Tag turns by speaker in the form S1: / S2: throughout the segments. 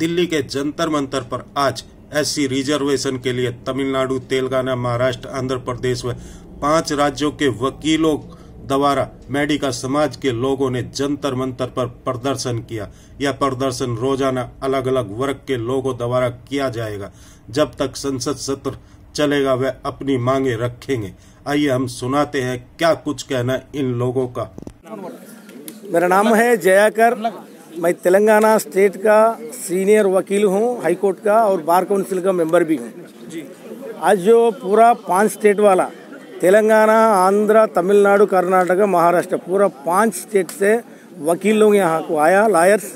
S1: दिल्ली के जंतर मंतर पर आज एससी रिजर्वेशन के लिए तमिलनाडु, तेलंगाना, महाराष्ट्र, आंध्र प्रदेश व 5 राज्यों के वकीलों द्वारा मेडिका समाज के लोगों ने जंतर मंतर पर प्रदर्शन किया। यह प्रदर्शन रोजाना अलग अलग वर्ग के लोगों द्वारा किया जाएगा। जब तक संसद सत्र चलेगा वे अपनी मांगे रखेंगे। आइए हम सुनाते हैं क्या कुछ कहना इन लोगों का।
S2: मेरा नाम है जयाकर। मैं तेलंगाना स्टेट का सीनियर वकील हूँ, हाई कोर्ट का, और बार काउंसिल का मेंबर भी हूँ। आज जो पूरा 5 स्टेट वाला तेलंगाना, आंध्र, तमिलनाडु, कर्नाटक, महाराष्ट्र, पूरा 5 स्टेट से वकील लोग यहाँ को आया, लॉयर्स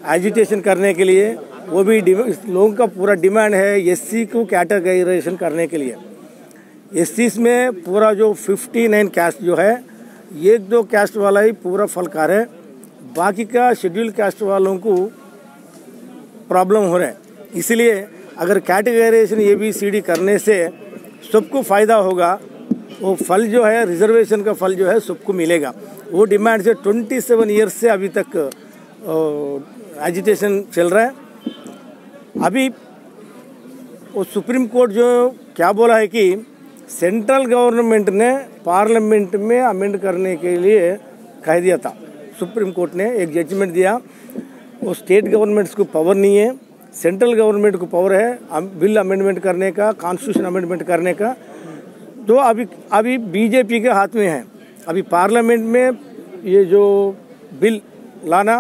S2: एजिटेशन करने के लिए। वो भी लोगों का पूरा डिमांड है एससी को कैटेगराइजेशन करने के लिए। एससी में पूरा जो 59 कास्ट जो है, 1-2 कास्ट वाला ही पूरा फलकार है, बाकी का शेड्यूल कास्ट वालों को प्रॉब्लम हो रहा है। इसलिए अगर कैटेगराइजेशन ABCD करने से सबको फ़ायदा होगा, वो फल जो है रिजर्वेशन का फल जो है सबको मिलेगा। वो डिमांड से 27 ईयर्स से अभी तक एजिटेशन चल रहा है। अभी वो सुप्रीम कोर्ट जो क्या बोला है कि सेंट्रल गवर्नमेंट ने पार्लियामेंट में अमेंड करने के लिए कह दिया था। सुप्रीम कोर्ट ने एक जजमेंट दिया, वो स्टेट गवर्नमेंट्स को पावर नहीं है, सेंट्रल गवर्नमेंट को पावर है बिल अमेंडमेंट करने का, कॉन्स्टिट्यूशन अमेंडमेंट करने का। तो अभी बीजेपी के हाथ में है। अभी पार्लियामेंट में ये जो बिल लाना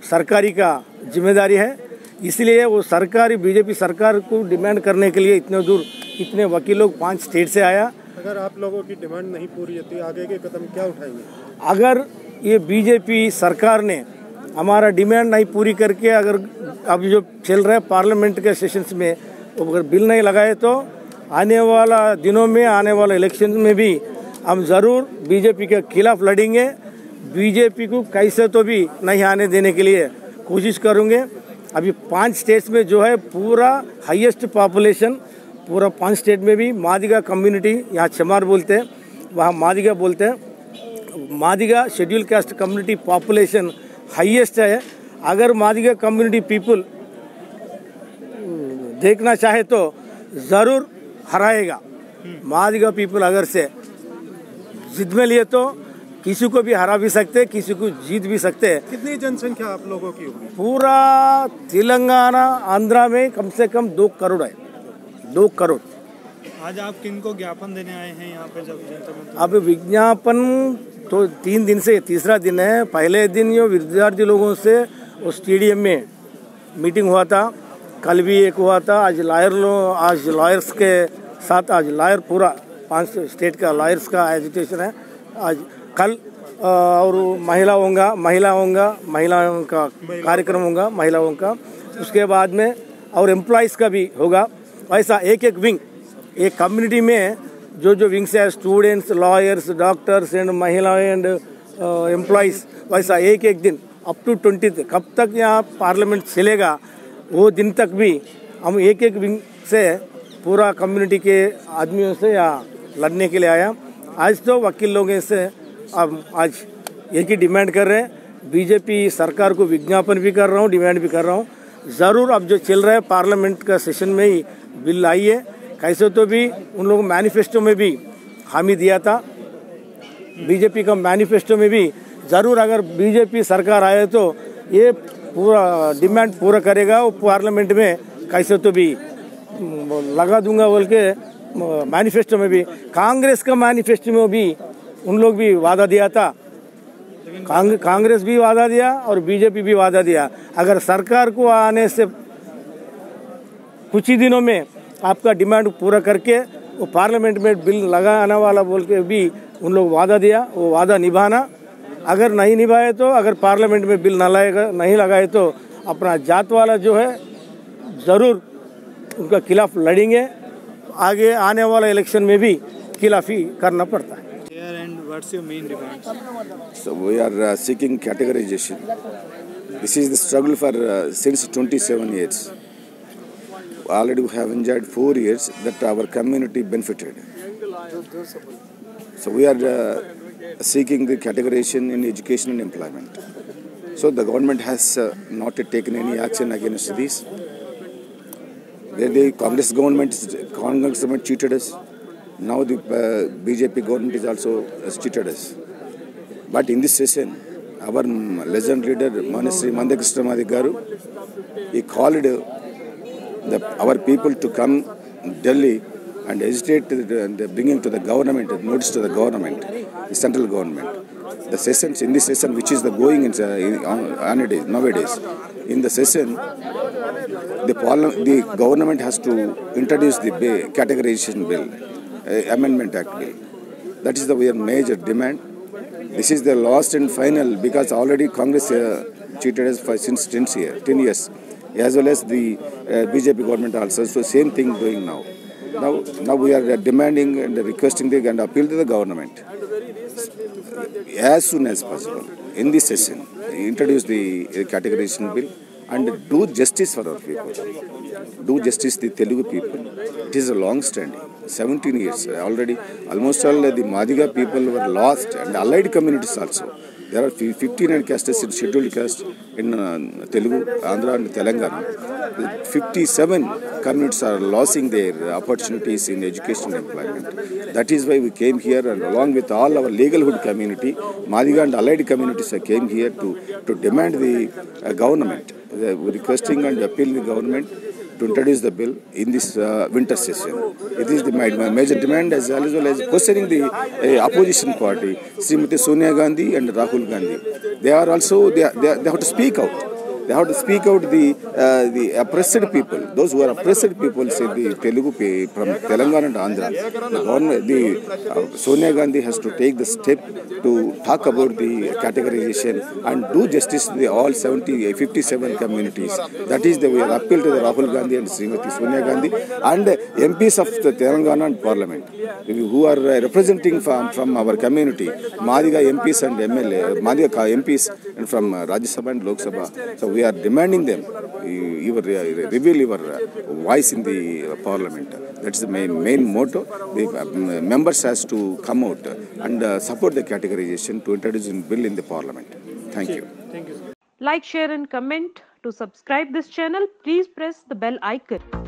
S2: सरकारी का जिम्मेदारी है, इसलिए वो सरकारी बीजेपी सरकार को डिमांड करने के लिए इतने दूर इतने वकील लोग 5 स्टेट से आया।
S3: अगर आप लोगों की डिमांड नहीं पूरी होती, आगे के कदम क्या उठाएंगे?
S2: अगर ये बीजेपी सरकार ने हमारा डिमांड नहीं पूरी करके अगर अभी जो चल रहा है पार्लियामेंट के सेशंस में अगर बिल नहीं लगाए, तो आने वाला दिनों में, आने वाले इलेक्शन में भी हम ज़रूर बीजेपी के खिलाफ लड़ेंगे। बीजेपी को कैसे तो भी नहीं आने देने के लिए कोशिश करेंगे। अभी 5 स्टेट्स में जो है पूरा हाईएस्ट पॉपुलेशन, पूरा 5 स्टेट में भी मादिगा कम्युनिटी, यहाँ चमार बोलते हैं, वहाँ मादिगा बोलते हैं। Madiga schedule caste community population highest है। अगर मादिगा कम्युनिटी पीपल देखना चाहे तो ज़रूर हराएगा। मादिगा पीपल अगर से जिद में लिए तो किसी को भी हरा भी सकते, किसी को जीत भी सकते।
S3: कितनी जनसंख्या आप लोगों की होगी?
S2: पूरा तेलंगाना, आंध्रा में कम से कम 2 करोड़ है, 2 करोड़।
S3: आज आप किनको ज्ञापन देने आए हैं यहाँ पे? जब
S2: अब विज्ञापन तो 3 दिन से 3रा दिन है। पहले दिन जो विद्यार्थी लोगों से वो स्टेडियम में मीटिंग हुआ था, कल भी एक हुआ था। आज लॉयर्स के साथ आज लॉयर पूरा 5 स्टेट का लॉयर्स का एजिटेशन है आज कल। और महिलाओं का कार्यक्रम होगा, महिलाओं का। उसके बाद में और एम्प्लॉइज़ का भी होगा। ऐसा एक विंग, एक कम्युनिटी में जो विंग्स है, स्टूडेंट्स, लॉयर्स, डॉक्टर्स एंड महिला एंड एम्प्लॉइज़, वैसा एक दिन अप टू 20 कब तक यहाँ पार्लियामेंट चलेगा वो दिन तक भी हम एक विंग से पूरा कम्युनिटी के आदमियों से यहाँ लड़ने के लिए आया। आज तो वकील लोगों से अब आज एक ही डिमांड कर रहे हैं। बीजेपी सरकार को विज्ञापन भी कर रहा हूँ, डिमांड भी कर रहा हूँ, ज़रूर अब जो चल रहा है पार्लियामेंट का सेशन में ही बिल आई है। कैसे तो भी उन लोगों मैनिफेस्टो में भी हामी दिया था, बीजेपी का मैनिफेस्टो में भी ज़रूर अगर बीजेपी सरकार आए तो ये पूरा डिमांड पूरा करेगा। वो पार्लियामेंट में कैसे तो भी लगा दूंगा बोल के मैनिफेस्टो में भी। कांग्रेस का मैनिफेस्टो में भी उन लोग भी वादा दिया था, कांग्रेस भी वादा दिया और बीजेपी भी वादा दिया। अगर सरकार को आने से कुछ ही दिनों में आपका डिमांड पूरा करके वो पार्लियामेंट में बिल लगाने वाला बोल के भी उन लोग वादा दिया, वो वादा निभाना। अगर नहीं निभाए तो, अगर पार्लियामेंट में बिल नहीं लगाए तो अपना जात वाला जो है ज़रूर उनका खिलाफ लड़ेंगे। आगे आने वाला इलेक्शन में भी खिलाफी करना पड़ता है।
S3: And what's your main demands?
S4: So we are seeking categorization. This is the struggle for since 27 years. Already we have enjoyed 4 years that our community benefited. So we are seeking the categorization in education and employment. So the government has not taken any action against this. Where the Congress government cheated us. Now the BJP government is also cheated us. But in this session, our legend leader, Manasri Mandakrishna Madi Garu, he called our people to come Delhi and hesitate and bringing to the government, notice to the government, the central government. The sessions, in this session, which is the going nowadays, in the session, the government has to introduce the categorization bill, Amendment Act bill. That is the major demand. This is the last and final, because already Congress cheated us since 10 years, as well as the BJP government also. So same thing doing now. Now we are demanding and requesting and appeal to the government as soon as possible in this session, introduce the categorization bill and do justice for our people. Do justice to the Telugu people. It is a long standing, 17 years already. Almost all the Madiga people were lost, and allied communities also. There are 59 castes in scheduled caste in Telugu, Andhra and Telangana. 57 communities are losing their opportunities in education and employment. That is why we came here, and along with all our legalhood community, Madiga and allied communities came here to demand the government, requesting and appealing the government to introduce the bill in this winter session. It is the major demand, as well as questioning the opposition party, Srimati Sonia Gandhi and Rahul Gandhi. They are also, they have to speak out. They have to speak out the oppressed people, those who are oppressed people, say the Telugu from Telangana and Andhra. The Sonia Gandhi has to take the step to talk about the categorization and do justice to all 57 communities. That is the way appeal to the Rahul Gandhi and Srimati Sonia Gandhi and MPs of the Telangana and Parliament who are representing from our community, Madiga MPs and MLA, Madiga MPs and from Rajya Sabha and Lok Sabha. So we are demanding them, reveal your voice in the Parliament. That's the main motto. The members has to come out and support the categorization to introduce a bill in the Parliament. Thank you.
S5: Like, share and comment. To subscribe this channel, please press the bell icon.